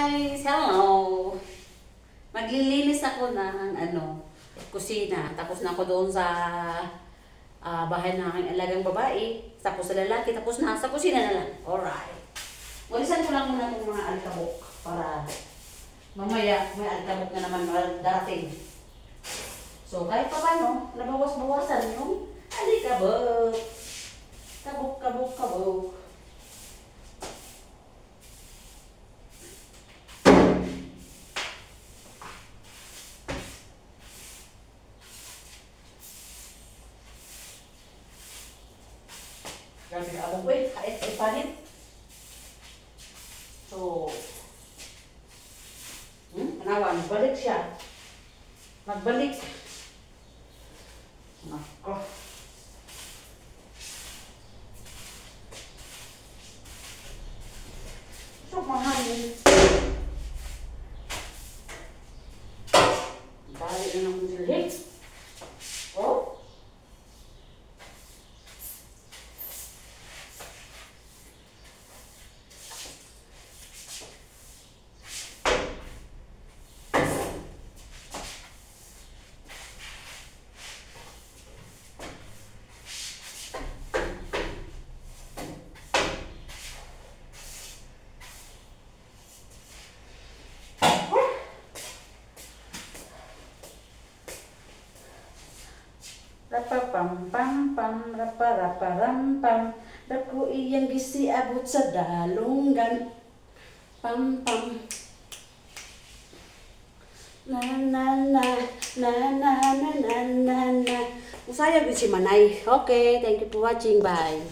Guys, hello! Maglilinis ako ng kusina. Tapos na ako doon sa bahay ng aking alagang babae. Tapos sa lalaki, tapos na sa kusina na lang. Alright. Walisan ko lang muna itong mga alikabok para mamaya may alikabok na naman darating. So kahit pa paano, nabawas-bawasan yung alikabok. Kabok. Grabe ka abong, wait, panit. So, magbalik siya. Magbalik. Nako. So, mahal yun. Dali na ng silhig. Oh. Rapa-pam-pam-pam, rapa-rapa-ram-pam, dako iyang gisi abot sa dalunggan. Pam-pam. Na-na-na, na-na-na-na-na-na. Usaya si Manay. Okay, thank you for watching. Bye.